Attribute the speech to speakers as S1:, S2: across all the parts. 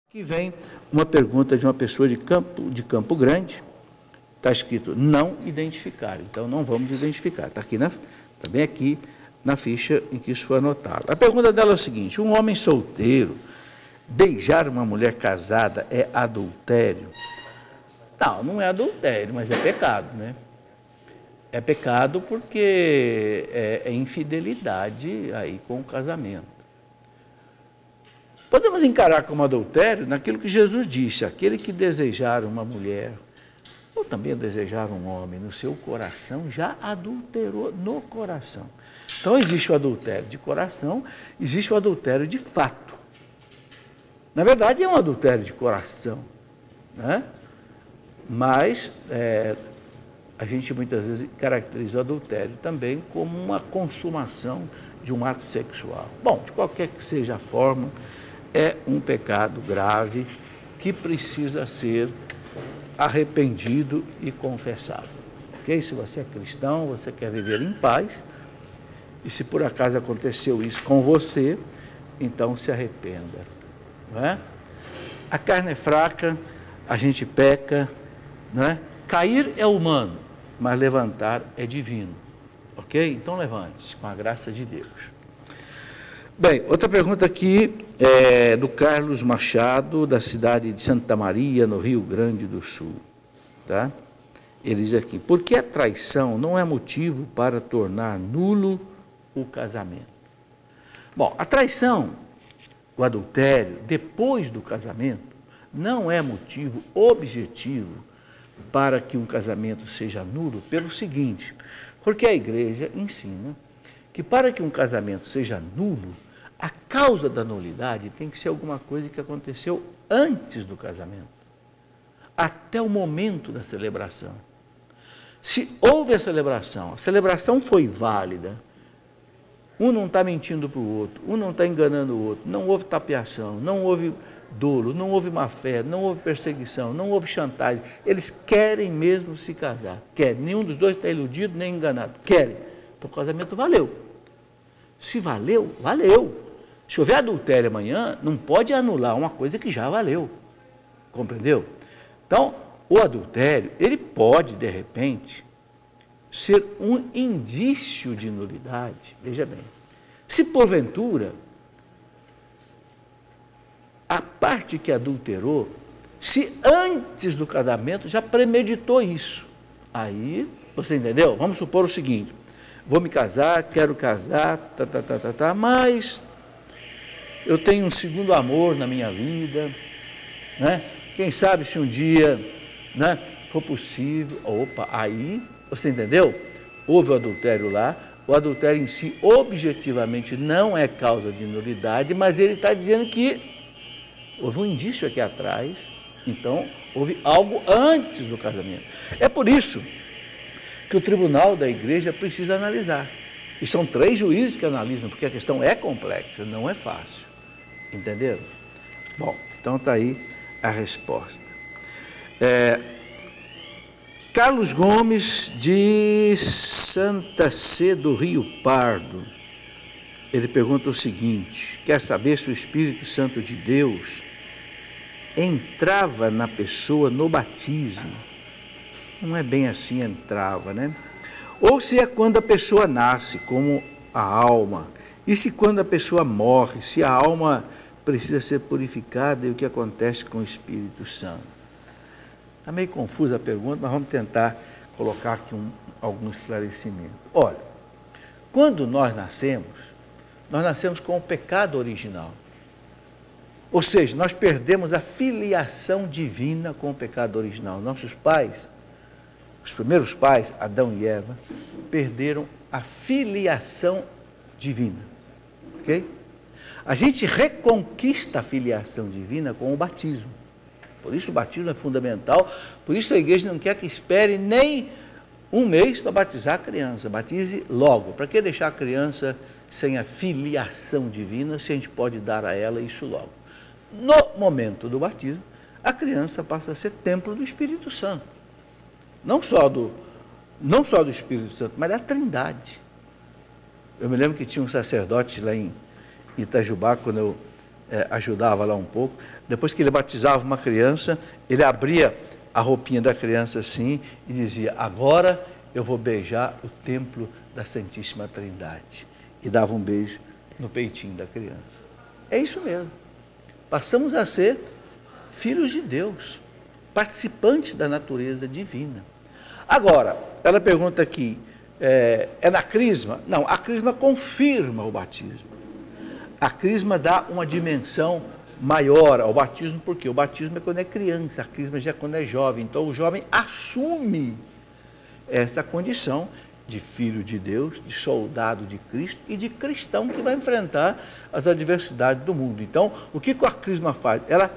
S1: Aqui vem uma pergunta de uma pessoa de Campo Grande, está escrito não identificar, então não vamos identificar, está bem aqui na ficha em que isso foi anotado. A pergunta dela é o seguinte: um homem solteiro beijar uma mulher casada é adultério? Não, não é adultério, mas é pecado, né? É pecado porque é infidelidade aí com o casamento. Podemos encarar como adultério naquilo que Jesus disse: aquele que desejar uma mulher, ou também desejar um homem no seu coração, já adulterou no coração. Então existe o adultério de coração, existe o adultério de fato. Na verdade é um adultério de coração, né? Mas a gente muitas vezes caracteriza o adultério também como uma consumação de um ato sexual. Bom, de qualquer que seja a forma, é um pecado grave que precisa ser arrependido e confessado. Ok? Se você é cristão, você quer viver em paz, e se por acaso aconteceu isso com você, então se arrependa. Não é? A carne é fraca, a gente peca, não é? Cair é humano, mas levantar é divino. Ok? Então levante-se com a graça de Deus. Bem, outra pergunta aqui é do Carlos Machado, da cidade de Santa Maria, no Rio Grande do Sul. Tá? Ele diz aqui: por que a traição não é motivo para tornar nulo o casamento? Bom, a traição, o adultério, depois do casamento, não é motivo objetivo para que um casamento seja nulo, pelo seguinte: porque a igreja ensina que para que um casamento seja nulo, a causa da nulidade tem que ser alguma coisa que aconteceu antes do casamento, até o momento da celebração. Se houve a celebração foi válida, um não está mentindo para o outro, um não está enganando o outro, não houve tapeação, não houve dolo, não houve má fé, não houve perseguição, não houve chantagem, eles querem mesmo se casar, querem, nenhum dos dois está iludido nem enganado, querem, então o casamento valeu. Se valeu, valeu. Se houver adultério amanhã, não pode anular uma coisa que já valeu, compreendeu? Então, o adultério, ele pode, de repente, ser um indício de nulidade. Veja bem, se porventura a parte que adulterou, se antes do casamento já premeditou isso, aí, você entendeu? Vamos supor o seguinte: vou me casar, quero casar, mas eu tenho um segundo amor na minha vida, né? Quem sabe se um dia, né, for possível, opa, aí, você entendeu? Houve o adultério lá, o adultério em si objetivamente não é causa de nulidade, mas ele está dizendo que houve um indício aqui atrás, então houve algo antes do casamento. É por isso que o tribunal da igreja precisa analisar. E são 3 juízes que analisam, porque a questão é complexa, não é fácil. Entenderam? Bom, então está aí a resposta. Carlos Gomes, de Santa Sé do Rio Pardo, ele pergunta o seguinte: quer saber se o Espírito Santo de Deus entrava na pessoa no batismo? Não é bem assim, entrava, né? Ou se é quando a pessoa nasce, como a alma, e se quando a pessoa morre, se a alma precisa ser purificada, e o que acontece com o Espírito Santo? Está meio confusa a pergunta, mas vamos tentar colocar aqui algum esclarecimento. Olha, quando nós nascemos com o pecado original. Ou seja, nós perdemos a filiação divina com o pecado original. Nossos pais, os primeiros pais, Adão e Eva, perderam a filiação divina. Ok? A gente reconquista a filiação divina com o batismo. Por isso o batismo é fundamental, por isso a igreja não quer que espere nem um mês para batizar a criança. Batize logo. Para que deixar a criança sem a filiação divina, se a gente pode dar a ela isso logo? No momento do batismo, a criança passa a ser templo do Espírito Santo. Não só do Espírito Santo, mas da Trindade. Eu me lembro que tinha um sacerdote lá em Itajubá, quando eu ajudava lá um pouco. Depois que ele batizava uma criança, ele abria a roupinha da criança assim e dizia: agora eu vou beijar o templo da Santíssima Trindade. E dava um beijo no peitinho da criança. É isso mesmo. Passamos a ser filhos de Deus, participantes da natureza divina. Agora, ela pergunta aqui, é na crisma? Não, a crisma confirma o batismo. A crisma dá uma dimensão maior ao batismo, porque o batismo é quando é criança, a crisma já é quando é jovem. Então o jovem assume essa condição de filho de Deus, de soldado de Cristo e de cristão que vai enfrentar as adversidades do mundo. Então, o que a crisma faz? Ela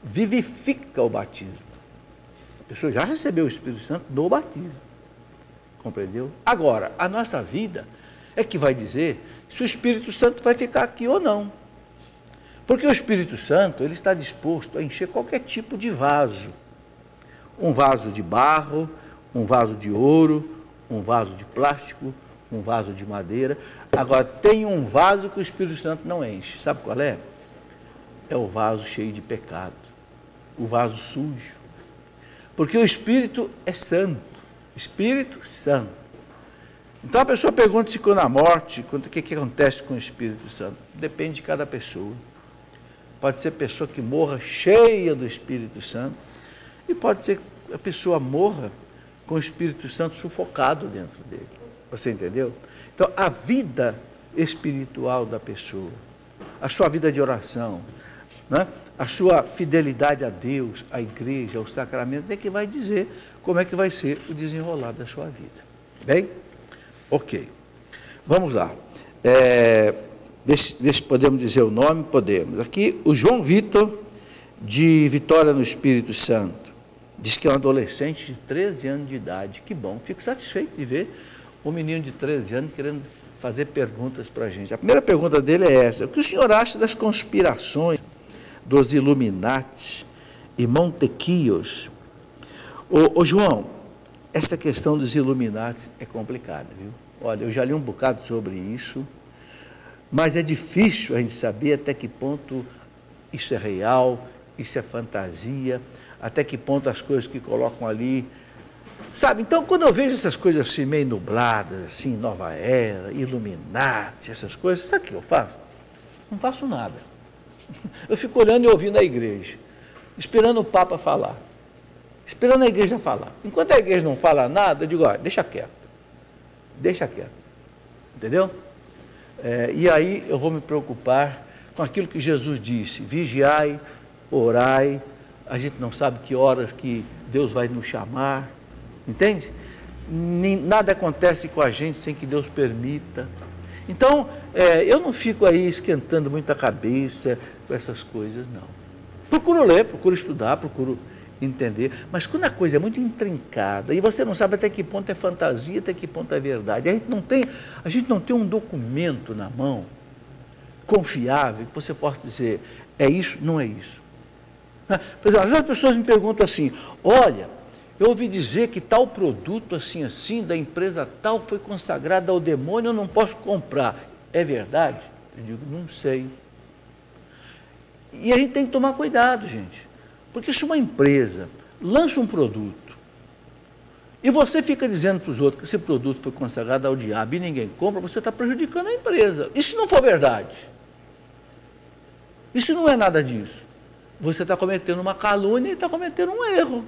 S1: vivifica o batismo. A pessoa já recebeu o Espírito Santo no batismo. Compreendeu? Agora, a nossa vida é que vai dizer se o Espírito Santo vai ficar aqui ou não. Porque o Espírito Santo, ele está disposto a encher qualquer tipo de vaso. Um vaso de barro, um vaso de ouro, um vaso de plástico, um vaso de madeira. Agora, tem um vaso que o Espírito Santo não enche. Sabe qual é? É o vaso cheio de pecado, o vaso sujo. Porque o Espírito é santo, Espírito Santo. Então a pessoa pergunta se quando a morte, o que acontece com o Espírito Santo? Depende de cada pessoa. Pode ser pessoa que morra cheia do Espírito Santo e pode ser que a pessoa morra com o Espírito Santo sufocado dentro dele. Você entendeu? Então, a vida espiritual da pessoa, a sua vida de oração, né? A sua fidelidade a Deus, à igreja, aos sacramentos, é que vai dizer como é que vai ser o desenrolar da sua vida. Bem? Ok. Vamos lá. Vê se podemos dizer o nome. Podemos. Aqui, o João Vitor, de Vitória no Espírito Santo. Diz que é um adolescente de 13 anos de idade. Que bom, fico satisfeito de ver um menino de 13 anos querendo fazer perguntas para a gente. A primeira pergunta dele é essa: o que o senhor acha das conspirações dos Illuminati e Montequios? Ô João, essa questão dos Illuminati é complicada, viu? Olha, eu já li um bocado sobre isso, mas é difícil a gente saber até que ponto isso é real, isso é fantasia, até que ponto as coisas que colocam ali, sabe? Então, quando eu vejo essas coisas assim meio nubladas, assim, Nova Era, Illuminati, essas coisas, sabe o que eu faço? Não faço nada. Eu fico olhando e ouvindo a igreja, esperando o Papa falar, esperando a igreja falar. Enquanto a igreja não fala nada, eu digo: olha, deixa quieto, entendeu? E aí eu vou me preocupar com aquilo que Jesus disse: vigiai, orai. A gente não sabe que horas que Deus vai nos chamar, entende? Nada acontece com a gente sem que Deus permita. Então, eu não fico aí esquentando muito a cabeça com essas coisas, não. Procuro ler, procuro estudar, procuro entender, mas quando a coisa é muito intrincada e você não sabe até que ponto é fantasia, até que ponto é verdade, a gente não tem um documento na mão confiável que você possa dizer: é isso, não é isso. Por exemplo, às vezes as pessoas me perguntam assim: olha, eu ouvi dizer que tal produto assim, da empresa tal, foi consagrado ao demônio, eu não posso comprar. É verdade? Eu digo: não sei. E a gente tem que tomar cuidado, gente. Porque se uma empresa lança um produto e você fica dizendo para os outros que esse produto foi consagrado ao diabo e ninguém compra, você está prejudicando a empresa. E se não for verdade? E se não é nada disso? Você está cometendo uma calúnia e está cometendo um erro.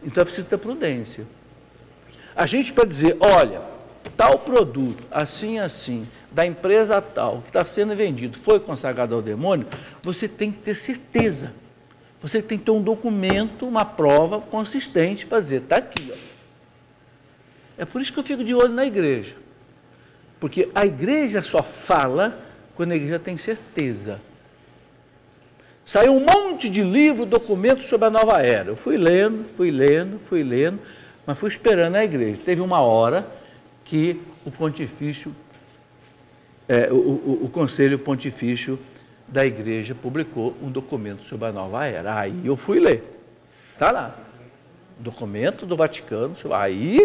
S1: Então é preciso ter prudência. A gente para dizer: olha, tal produto, assim, da empresa tal, que está sendo vendido, foi consagrado ao demônio, você tem que ter certeza. Você tem que ter um documento, uma prova consistente para dizer: está aqui. Ó. É por isso que eu fico de olho na igreja. Porque a igreja só fala quando a igreja tem certeza. Saiu um monte de livro, documentos sobre a nova era. Eu fui lendo, mas fui esperando a igreja. Teve uma hora que o pontifício, o Conselho Pontifício da Igreja publicou um documento sobre a nova era. Aí eu fui ler. Está lá. Documento do Vaticano. Aí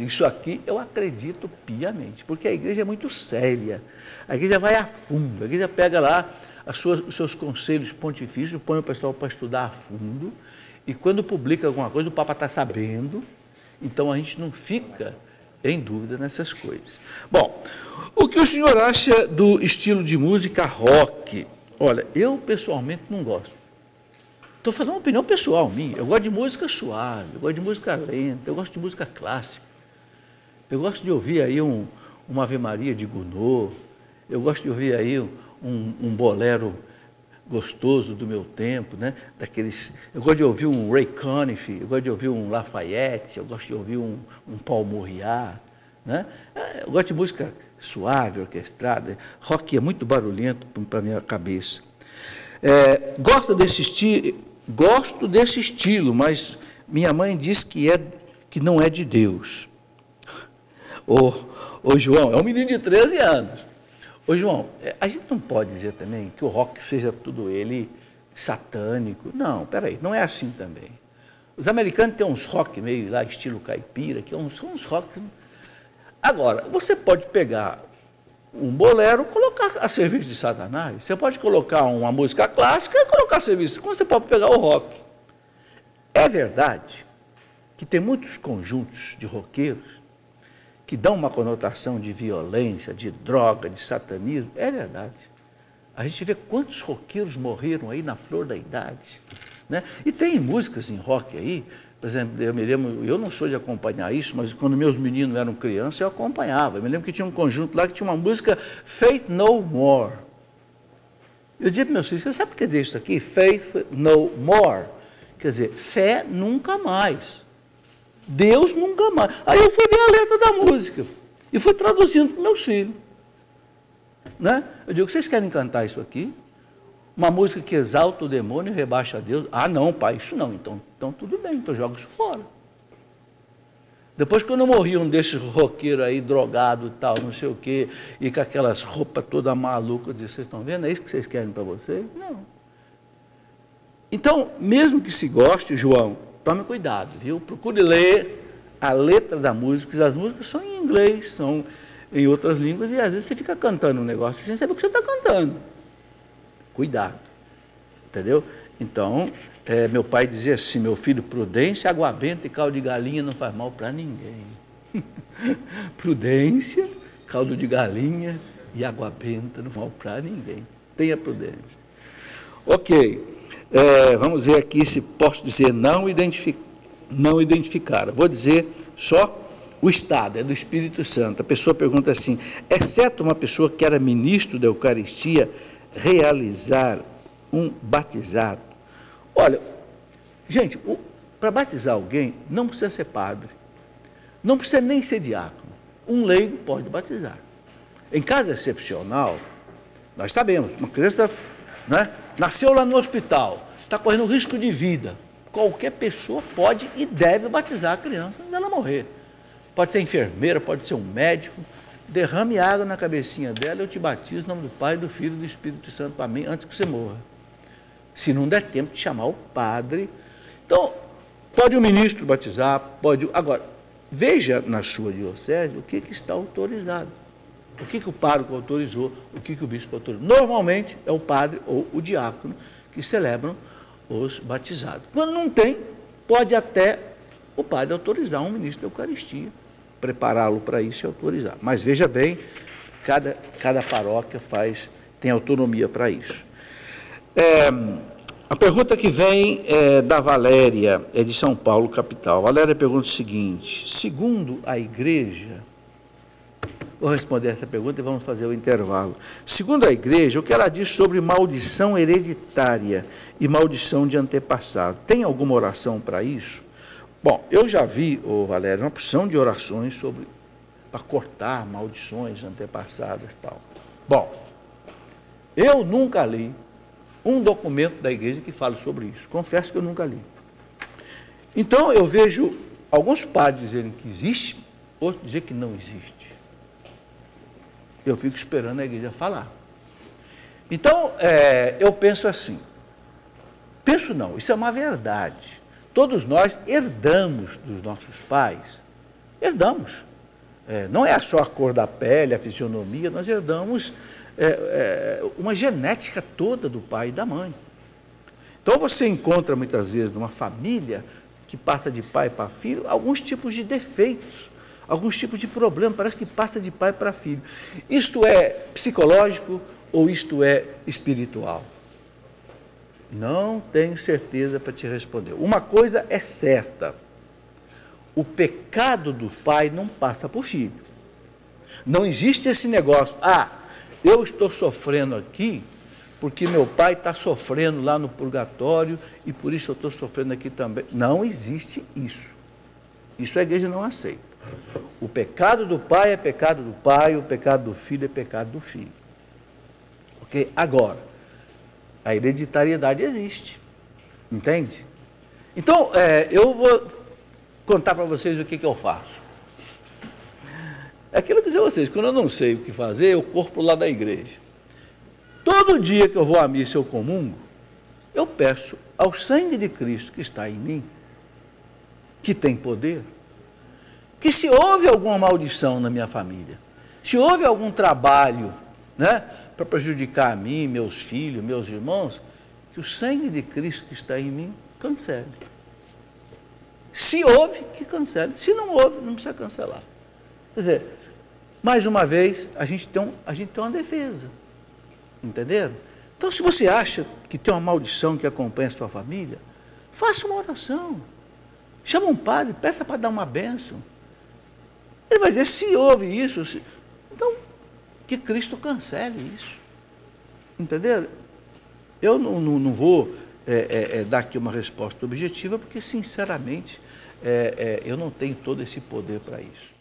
S1: isso aqui eu acredito piamente, porque a igreja é muito séria. A igreja vai a fundo, a igreja pega lá os seus conselhos pontifícios, põe o pessoal para estudar a fundo, e quando publica alguma coisa, o Papa está sabendo, então a gente não fica em dúvida nessas coisas. Bom, o que o senhor acha do estilo de música rock? Olha, eu pessoalmente não gosto. Estou falando uma opinião pessoal minha. Eu gosto de música suave, eu gosto de música lenta, eu gosto de música clássica. Eu gosto de ouvir aí uma Ave Maria de Gounod, eu gosto de ouvir aí um bolero gostoso do meu tempo, né? Eu gosto de ouvir um Ray Conniff, eu gosto de ouvir um Lafayette, eu gosto de ouvir um Paul Mouriat, né? Eu gosto de música suave, orquestrada. Rock é muito barulhento para a minha cabeça. Gosto desse estilo, mas minha mãe diz que não é de Deus. Ô João, é um menino de 13 anos. Ô João, a gente não pode dizer também que o rock seja tudo ele satânico. Não, peraí, não é assim também. Os americanos têm uns rock meio lá, estilo caipira, que são uns rock. Agora, você pode pegar um bolero e colocar a serviço de Satanás. Você pode colocar uma música clássica e colocar a serviço. Como você pode pegar o rock? É verdade que tem muitos conjuntos de roqueiros que dão uma conotação de violência, de droga, de satanismo. É verdade. A gente vê quantos roqueiros morreram aí na flor da idade, né? E tem músicas em rock aí, por exemplo, eu me lembro, eu não sou de acompanhar isso, mas quando meus meninos eram crianças, eu acompanhava. Eu me lembro que tinha um conjunto lá que tinha uma música Faith No More. Eu dizia para meus filhos, você sabe o que quer dizer isso aqui? Faith No More. Quer dizer, fé nunca mais. Deus nunca mais. Aí eu fui ver a letra da música e fui traduzindo para meus filhos. Né? Eu digo, vocês querem cantar isso aqui? Uma música que exalta o demônio e rebaixa a Deus? Ah, não, pai, isso não. Então tudo bem, então joga isso fora. Depois, quando eu morri, um desses roqueiros aí, drogado e tal, não sei o quê, e com aquelas roupas todas malucas, eu disse, vocês estão vendo? É isso que vocês querem para vocês? Não. Então, mesmo que se goste, João, tome cuidado, viu? Procure ler a letra da música, porque as músicas são em inglês, são em outras línguas, e às vezes você fica cantando um negócio sem saber o que você está cantando. Cuidado, entendeu? Então, meu pai dizia assim, meu filho, prudência, água benta e caldo de galinha não faz mal para ninguém. Prudência, caldo de galinha e água benta não faz mal para ninguém. Tenha prudência. Ok. Vamos ver aqui se posso dizer não identificar. Vou dizer só o Estado, é do Espírito Santo. A pessoa pergunta assim, exceto uma pessoa que era ministro da Eucaristia, realizar um batizado? Olha, gente, para batizar alguém não precisa ser padre, não precisa nem ser diácono. Um leigo pode batizar. Em caso excepcional, nós sabemos, uma criança, né, nasceu lá no hospital, está correndo risco de vida. Qualquer pessoa pode e deve batizar a criança antes dela morrer. Pode ser enfermeira, pode ser um médico. Derrame água na cabecinha dela, eu te batizo em nome do Pai, do Filho e do Espírito Santo para mim, antes que você morra. Se não der tempo de chamar o padre. Então, pode o ministro batizar, pode... Agora, veja na sua diocese o que está autorizado. O que o pároco autorizou, o que o bispo autorizou. Normalmente é o padre ou o diácono que celebram os batizados. Quando não tem, pode até o padre autorizar um ministro da Eucaristia, prepará-lo para isso e autorizar. Mas veja bem, cada paróquia tem autonomia para isso. A pergunta que vem é da Valéria, é de São Paulo, capital. Valéria pergunta o seguinte, segundo a igreja, vou responder essa pergunta e vamos fazer o intervalo. Segundo a igreja, o que ela diz sobre maldição hereditária e maldição de antepassado? Tem alguma oração para isso? Bom, eu já vi, Valéria, uma porção de orações para cortar maldições antepassadas e tal. Bom, eu nunca li um documento da igreja que fale sobre isso. Confesso que eu nunca li. Então, eu vejo alguns padres dizerem que existe, outros dizer que não existe. Eu fico esperando a igreja falar. Então, eu penso assim, isso é uma verdade. Todos nós herdamos dos nossos pais, herdamos. Não é só a cor da pele, a fisionomia, nós herdamos uma genética toda do pai e da mãe. Então você encontra muitas vezes numa família que passa de pai para filho alguns tipos de defeitos, alguns tipos de problemas, parece que passa de pai para filho. Isto é psicológico ou isto é espiritual? Não tenho certeza para te responder. Uma coisa é certa, o pecado do pai não passa para o filho. Não existe esse negócio, eu estou sofrendo aqui porque meu pai está sofrendo lá no purgatório e por isso eu estou sofrendo aqui também. Não existe isso. Isso a igreja não aceita. O pecado do pai é pecado do pai, o pecado do filho é pecado do filho. Ok? Agora, a hereditariedade existe. Entende? Então, eu vou contar para vocês o que eu faço. É aquilo que eu digo a vocês, quando eu não sei o que fazer, eu corro para o lado da igreja. Todo dia que eu vou à missa, eu comungo, eu peço ao sangue de Cristo que está em mim, que tem poder, que se houve alguma maldição na minha família, se houve algum trabalho, né, para prejudicar a mim, meus filhos, meus irmãos, que o sangue de Cristo que está em mim cancele. Se houve, que cancele. Se não houve, não precisa cancelar. Quer dizer, mais uma vez, a gente tem uma defesa. Entenderam? Então, se você acha que tem uma maldição que acompanha a sua família, faça uma oração. Chama um padre, peça para dar uma bênção. Ele vai dizer, se houve isso, então, que Cristo cancele isso. Entenderam? Eu não vou dar aqui uma resposta objetiva, porque, sinceramente, eu não tenho todo esse poder para isso.